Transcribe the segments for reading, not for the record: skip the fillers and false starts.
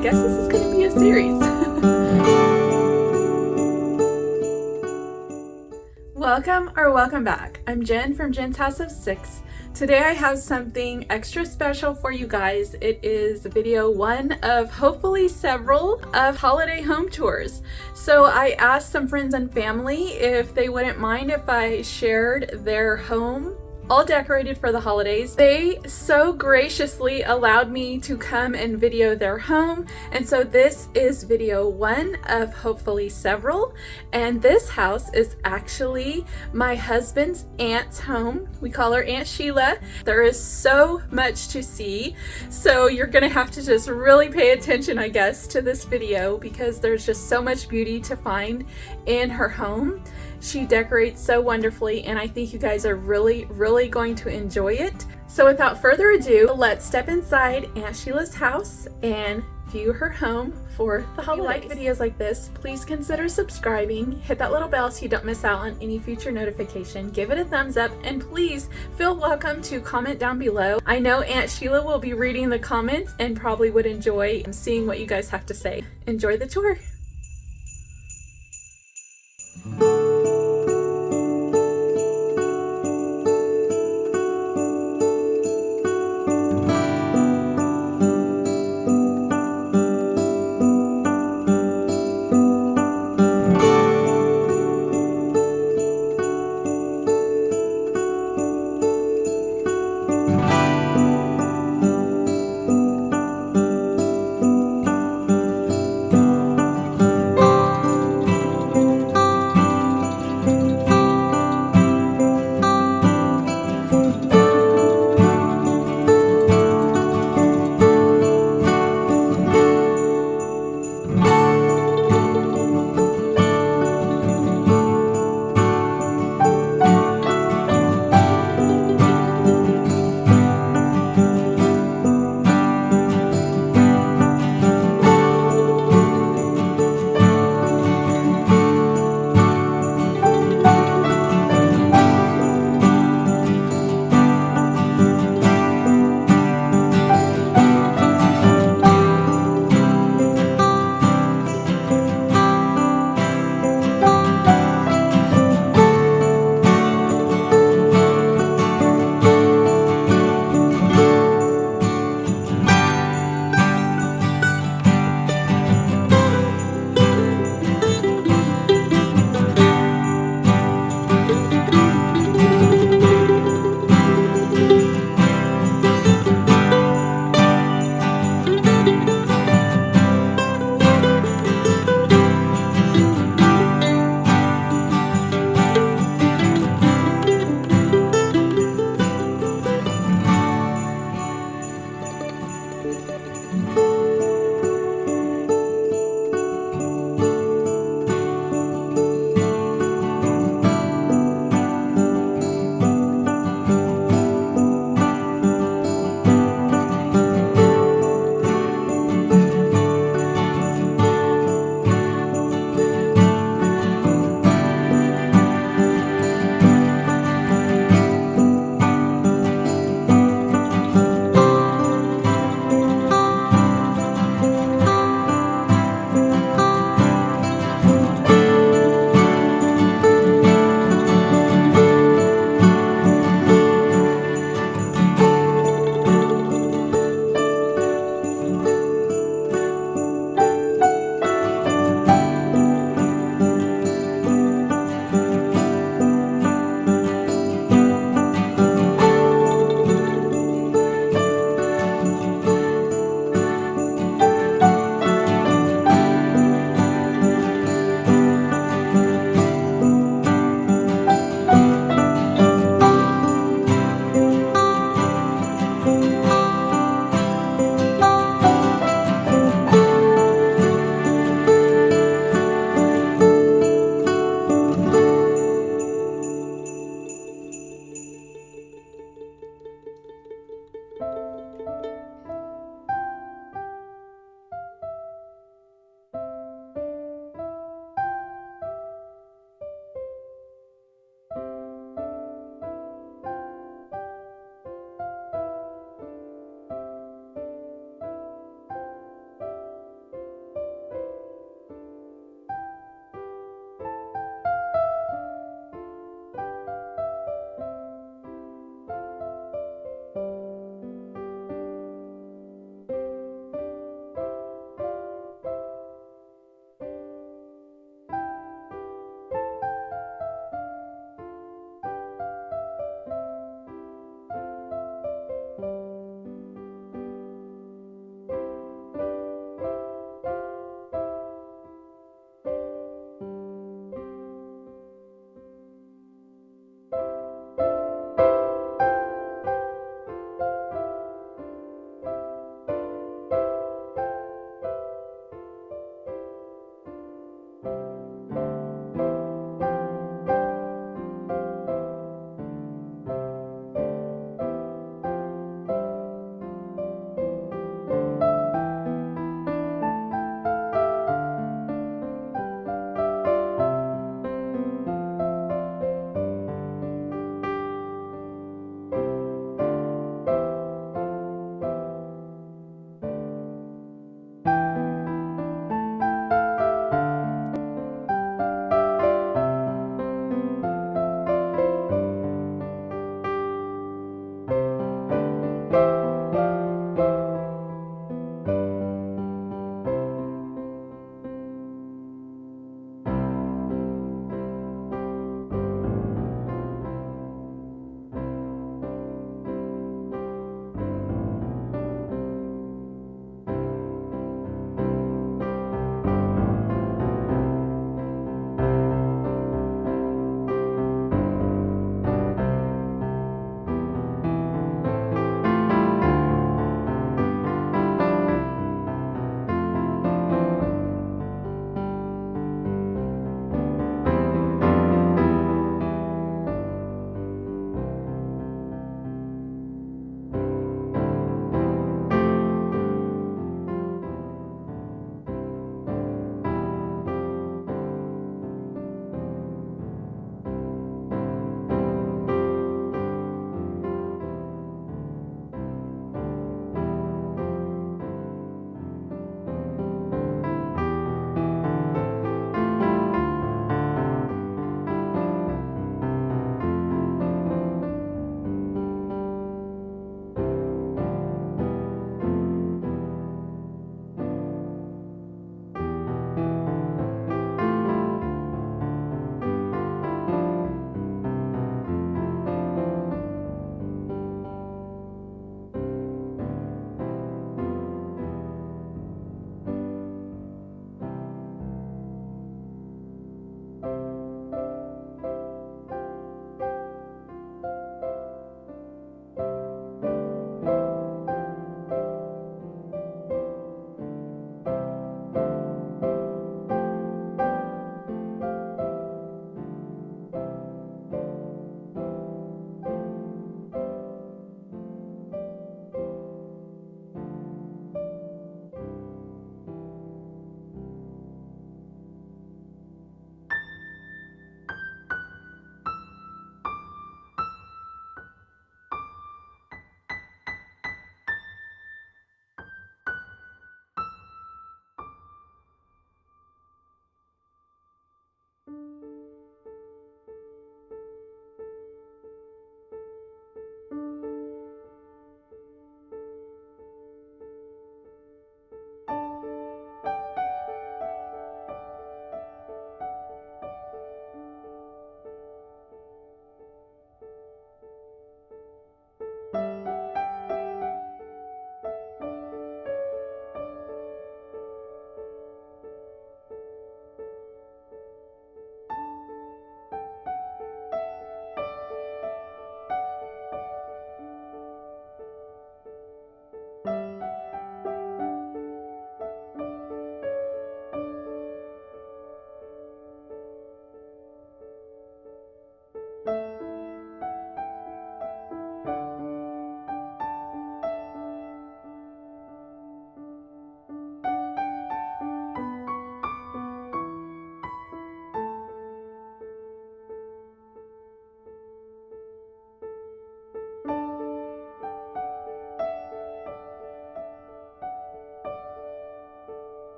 I guess this is going to be a series. Welcome back. I'm Jen from Jen's House of Six. Today I have something extra special for you guys. It is video one of hopefully several of holiday home tours. So I asked some friends and family if they wouldn't mind if I shared their home all decorated for the holidays. They so graciously allowed me to come and video their home, and so this is video one of hopefully several. And this house is actually my husband's aunt's home. We call her Aunt Sheila. There is so much to see, so you're gonna have to just really pay attention, I guess, to this video because there's just so much beauty to find in her home. She decorates so wonderfully, and I think you guys are really going to enjoy it. So without further ado, let's step inside Aunt Sheila's house and view her home for the holidays. If you like videos like this, please consider subscribing, hit that little bell so you don't miss out on any future notification, give it a thumbs up, and please feel welcome to comment down below. I know Aunt Sheila will be reading the comments and probably would enjoy seeing what you guys have to say. Enjoy the tour.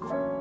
you.